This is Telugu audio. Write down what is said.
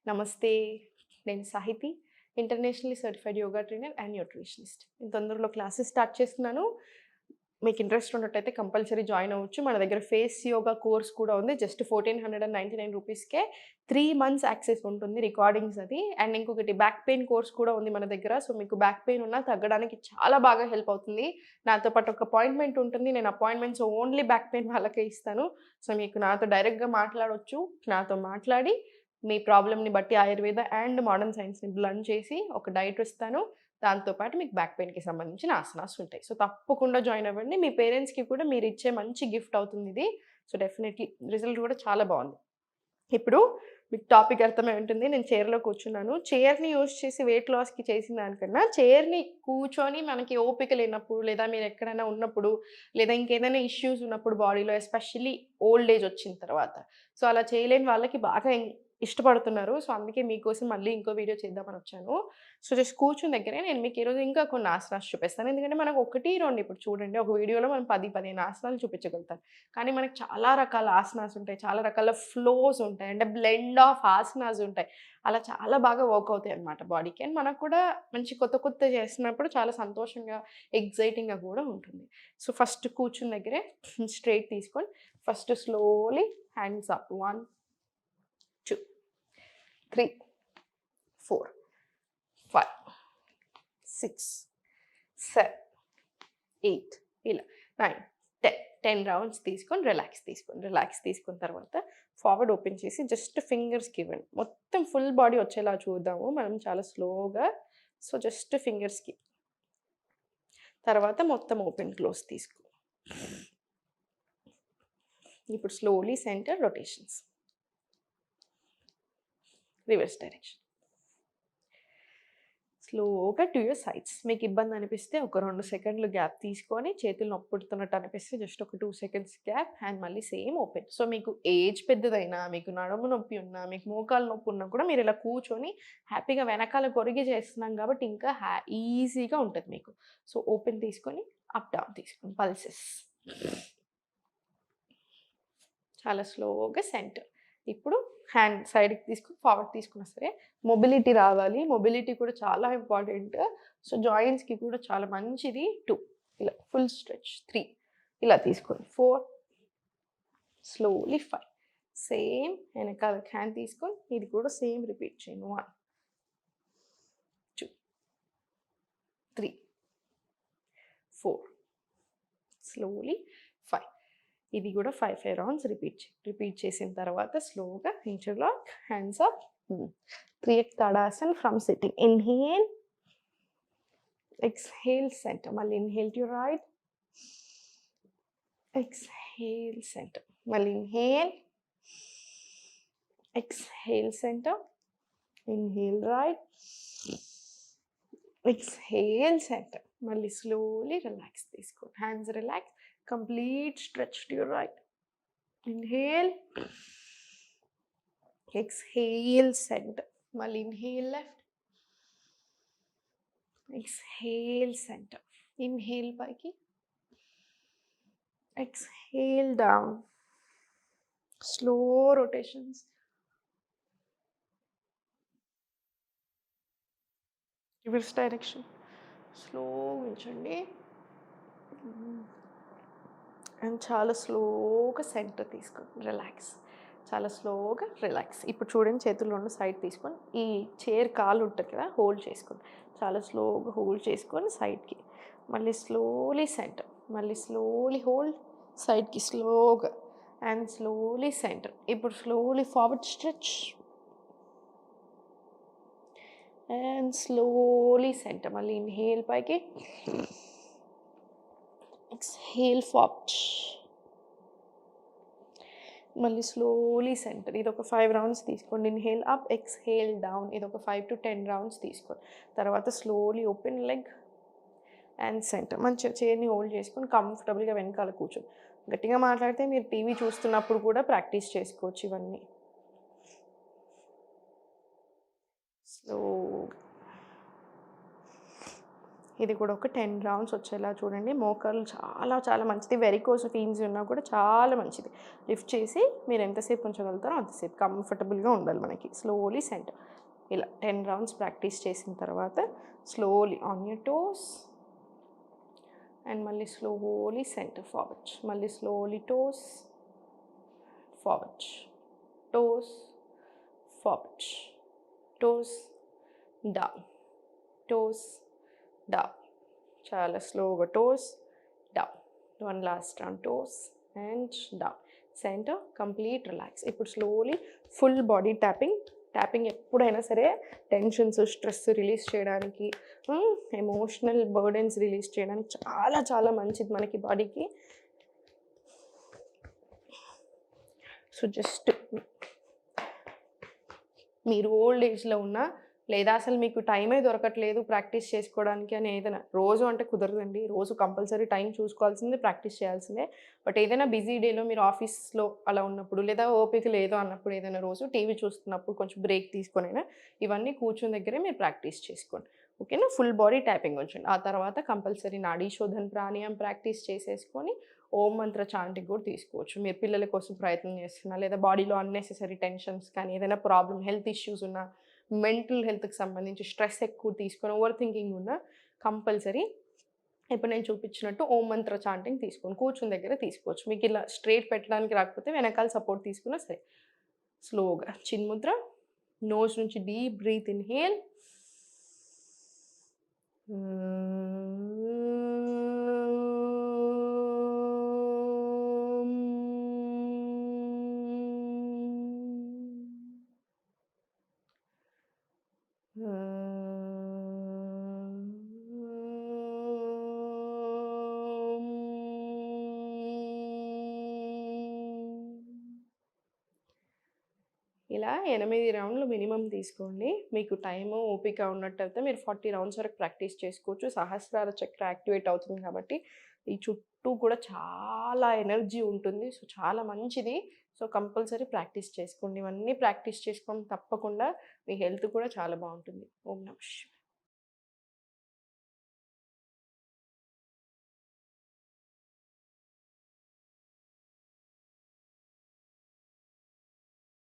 నమస్తే. నేను Sahithi. Internationally certified yoga trainer and nutritionist. నేను తొందరలో క్లాసెస్ స్టార్ట్ చేస్తున్నాను. మీకు ఇంట్రెస్ట్ ఉన్నట్టయితే కంపల్సరీ జాయిన్ అవ్వచ్చు. మన దగ్గర ఫేస్ యోగా కోర్స్ కూడా ఉంది. జస్ట్ 1499 రూపీస్‌కే 3 మంత్స్ యాక్సెస్ ఉంటుంది. రికార్డింగ్స్ అది. అండ్ ఇంకొకటి బ్యాక్ పెయిన్ కోర్స్ కూడా ఉంది మన దగ్గర. సో, మీకు బ్యాక్ పెయిన్ ఉన్నా తగ్గడానికి చాలా బాగా హెల్ప్ అవుతుంది. నాతో పాటు ఒక అపాయింట్మెంట్ ఉంటుంది. నేను అపాయింట్మెంట్స్ ఓన్లీ బ్యాక్ పెయిన్ వాళ్ళకే ఇస్తాను. సో, మీకు నాతో డైరెక్ట్‌గా మాట్లాడొచ్చు. నాతో మాట్లాడి మీ ప్రాబ్లమ్‌ని బట్టి ఆయుర్వేద అండ్ మోడర్న్ సైన్స్‌ని బ్లెండ్ చేసి ఒక డైట్ ఇస్తాను. దాంతో పాటు మీకు బ్యాక్ పెయిన్‌కి సంబంధించిన ఆసనాస్ ఉంటాయి. సో, తప్పకుండా జాయిన్ అవ్వండి. మీ పేరెంట్స్‌కి కూడా మీరిచ్చే మంచి గిఫ్ట్ అవుతుందిది. సో, డెఫినెట్‌లీ రిజల్ట్ కూడా చాలా బావుంది. ఇప్పుడు మీకు టాపిక్ అర్థమై ఉంటుంది. నేను చైర్‌లో కూర్చున్నాను. చైర్‌ని యూజ్ చేసి వెయిట్ లాస్‌కి చేసిన దానికన్నా, చైర్‌ని కూర్చొని మనకి ఓపిక లేనప్పుడు, లేదా మీరెక్కడైనా ఉన్నప్పుడు, లేదా ఇంకేదైనా ఇష్యూస్ ఉన్నప్పుడు బాడీలో ఎస్పెషల్లీ ఓల్డ్ ఏజ్ వచ్చిన తర్వాత. సో, అలా చేయలేని వాళ్ళకి బాగా ఇష్టపడుతున్నారు. సో, అందుకే మీకోసం మళ్ళీ ఇంకో వీడియో చేద్దామనొచ్చాను. సో, జస్ట్ కూర్చున్న దగ్గరే నేను మీకు ఈరోజు ఇంకా కొన్ని ఆసనాస్ చూపిస్తాను. ఎందుకంటే మనకు 1, 2 ఇప్పుడు చూడండి ఒక వీడియోలో మనం 10, 15 ఆసనాలు చూపించగలుగుతాం. కానీ మనకు చాలా రకాల ఆసనాస్ ఉంటాయి. చాలా రకాల ఫ్లోస్ ఉంటాయి. అంటే బ్లెండ్ ఆఫ్ ఆసనాస్ ఉంటాయి. అలా చాలా బాగా వర్క్ అవుతాయన్నమాట బాడీకి. అండ్ మనకు కూడా మంచి కొత్త కొత్తవి చేస్తున్నప్పుడు చాలా సంతోషంగా, ఎక్సైటింగ్‌గా కూడా ఉంటుంది. సో, ఫస్ట్ కూర్చున్న దగ్గరే స్ట్రెయిట్ తీసుకొని ఫస్ట్ స్లోలీ హ్యాండ్స్ అప్. 1, 2, 3, 4, 5, 6, 7, 8 ఇలా 9, 10 రౌండ్స్ తీసుకొని రిలాక్స్ తీసుకున్న తర్వాత ఫార్వర్డ్ ఓపెన్ చేసి జస్ట్ ఫింగర్స్‌కి ఇవ్వండి. మొత్తం ఫుల్ బాడీ వచ్చేలా చూద్దాము మనం చాలా స్లోగా. సో, జస్ట్ ఫింగర్స్‌కి. తర్వాత మొత్తం ఓపెన్ క్లోజ్ తీసుకో. ఇప్పుడు slowly centre rotations. Reverse direction. స్లోగా టు యూర్ సైడ్స్. మీకు ఇబ్బంది అనిపిస్తే ఒక 2 సెకండ్లు గ్యాప్ తీసుకొని, చేతులు నొప్పి పుడుతున్నట్టు అనిపిస్తే జస్ట్ ఒక 2 సెకండ్స్ గ్యాప్ అండ్ మళ్ళీ సేమ్ ఓపెన్. సో, మీకు ఏజ్ పెద్దదైనా, మీకు నడుము నొప్పి ఉన్నా, మీకు మోకాలు నొప్పి ఉన్నా కూడా మీరు ఇలా కూర్చొని హ్యాపీగా వెనకాల కొరిగి చేస్తున్నాం కాబట్టి ఇంకా ఈజీగా ఉంటది మీకు. సో, ఓపెన్ తీసుకొని అప్ డౌన్ తీసుకోండి. పల్సెస్. చాలా స్లోగా సెంటర్. ఇప్పుడు హ్యాండ్ సైడ్‌కి తీసుకొని ఫార్వర్డ్ తీసుకున్నా సరే మొబిలిటీ రావాలి. మొబిలిటీ కూడా చాలా ఇంపార్టెంట్. సో, జాయింట్స్‌కి కూడా చాలా మంచిది. 2 ఇలా ఫుల్ స్ట్రెచ్. 3 ఇలా తీసుకోండి. 4 స్లోలీ 5 సేమ్ వెనకాల హ్యాండ్ తీసుకొని ఇది కూడా సేమ్ రిపీట్ చేయండి. 1, 2, 3, 4 స్లోలీ 5 ఇది కూడా 5 రౌండ్స్ రిపీట్ చేసిన తర్వాత స్లోగా interlock hands up. 3x tadasan from sitting. Inhale, exhale centre. మళ్ళీ inhale to right, exhale centre. మళ్ళీ inhale, exhale centre. Inhale right, exhale centre. మళ్ళీ స్లోలీ రిలాక్స్ తీసుకోండి. Hands relax. Complete stretch to your right. Inhale. Exhale, center. Mali inhale left. Exhale, center. Inhale paiki. Exhale down. Slow rotations. Reverse direction. Slow ఉంచండి. అండ్ చాలా స్లోగా సెంటర్ తీసుకోండి. రిలాక్స్. చాలా స్లోగా రిలాక్స్. ఇప్పుడు చూడండి చేతులు 2 సైడ్ తీసుకొని ఈ చైర్ కాలు ఉంటుంది కదా హోల్డ్ చేసుకోండి. చాలా స్లోగా హోల్డ్ చేసుకొని సైడ్‌కి. మళ్ళీ స్లోలీ సెంటర్. మళ్ళీ స్లోలీ హోల్డ్ సైడ్‌కి స్లోగా అండ్ స్లోలీ సెంటర్. ఇప్పుడు slowly forward stretch and slowly centre. మళ్ళీ ఇన్హేల్ పైకి, ఎక్స్‌హేల్ ఫార్వర్డ్. మళ్ళీ స్లోలీ సెంటర్. ఇదొక 5 రౌండ్స్ తీసుకోండి. Inhale up, exhale down. ఇదొక 5 to 10 రౌండ్స్ తీసుకోండి. తర్వాత slowly open leg and centre. మంచిగా చైర్‌ని హోల్డ్ చేసుకొని కంఫర్టబుల్‌గా వెనకాల కూర్చోండి. గట్టిగా మాట్లాడితే మీరు టీవీ చూస్తున్నప్పుడు కూడా ప్రాక్టీస్ చేసుకోవచ్చు ఇవన్నీ. స్లోగా ఇది కూడా ఒక 10 రౌండ్స్ వచ్చేలా చూడండి. మోకాళ్ళు చాలా చాలా మంచిది. వెరికోస్ వెయిన్స్ ఉన్నా కూడా చాలా మంచిది. లిఫ్ట్ చేసి మీరు ఎంతసేపు ఉంచగలుగుతారో అంతసేపు కంఫర్టబుల్‌గా ఉండాలి మనకి. Slowly centre. ఇలా 10 రౌండ్స్ ప్రాక్టీస్ చేసిన తర్వాత slowly on your toes and మళ్ళీ స్లోలీ సెంటర్ ఫార్వర్డ్. మళ్ళీ slowly toes forward. Toes forward. Toes down. Toes down. చాలా స్లోగా toes down. One last round toes and down. Centre complete relax. ఇప్పుడు slowly full body tapping. Tapping ఎప్పుడైనా సరే టెన్షన్స్, స్ట్రెస్ రిలీజ్ చేయడానికి, ఎమోషనల్ బర్డెన్స్ రిలీజ్ చేయడానికి చాలా చాలా మంచిది మనకి బాడీకి. సో జస్ట్ మీరు ఓల్డ్ ఏజ్లో ఉన్నా లేదా అసలు మీకు టైమే దొరకట్లేదు ప్రాక్టీస్ చేసుకోవడానికి అని ఏదైనా, రోజు అంటే కుదరదండి, రోజు కంపల్సరీ టైం చూసుకోవాల్సిందే, ప్రాక్టీస్ చేయాల్సిందే. బట్ ఏదైనా బిజీ డేలో మీరు ఆఫీస్లో అలా ఉన్నప్పుడు లేదా ఓపిక లేదు అన్నప్పుడు ఏదైనా రోజు టీవీ చూస్తున్నప్పుడు కొంచెం బ్రేక్ తీసుకొనైనా ఇవన్నీ కూర్చుని దగ్గరే మీరు ప్రాక్టీస్ చేసుకోండి. ఓకేనా? ఫుల్ బాడీ ట్యాపింగ్ ఉంచండి. ఆ తర్వాత కంపల్సరీ నాడీ శోధన్ ప్రాణాయామం ప్రాక్టీస్ చేసేసుకొని ఓం మంత్ర చాంటింగ్ కూడా తీసుకోవచ్చు. మీరు పిల్లల కోసం ప్రయత్నం చేస్తున్నా లేదా బాడీలో అన్నెసెసరీ టెన్షన్స్ కానీ ఏదైనా ప్రాబ్లమ్, హెల్త్ ఇష్యూస్ ఉన్నా, మెంటల్ హెల్త్‌కి సంబంధించి స్ట్రెస్ ఎక్కువ తీసుకొని ఓవర్ థింకింగ్ ఉన్న కంపల్సరీ ఇప్పుడు నేను చూపించినట్టు ఓం మంత్ర చాంటింగ్ తీసుకోండి. కూర్చుని దగ్గర తీసుకోవచ్చు. మీకు ఇలా స్ట్రెయిట్ పెట్టడానికి రాకపోతే వెనకాల సపోర్ట్ తీసుకున్నా సరే. స్లోగా చిన్ముద్ర. నోస్ నుంచి డీప్ బ్రీత్ ఇన్‌హేల్. ఇలా 8 రౌండ్లు మినిమమ్ తీసుకోండి. మీకు టైము, ఓపిక ఉన్నట్టయితే మీరు 40 రౌండ్స్ వరకు ప్రాక్టీస్ చేసుకోవచ్చు. సహస్రార చక్ర యాక్టివేట్ అవుతుంది కాబట్టి ఈ చుట్టూ కూడా చాలా ఎనర్జీ ఉంటుంది. సో, చాలా మంచిది. సో, కంపల్సరీ ప్రాక్టీస్ చేసుకోండి. ఇవన్నీ ప్రాక్టీస్ చేసుకోండి తప్పకుండా. మీ హెల్త్ కూడా చాలా బాగుంటుంది. ఓం నమః శివాయ.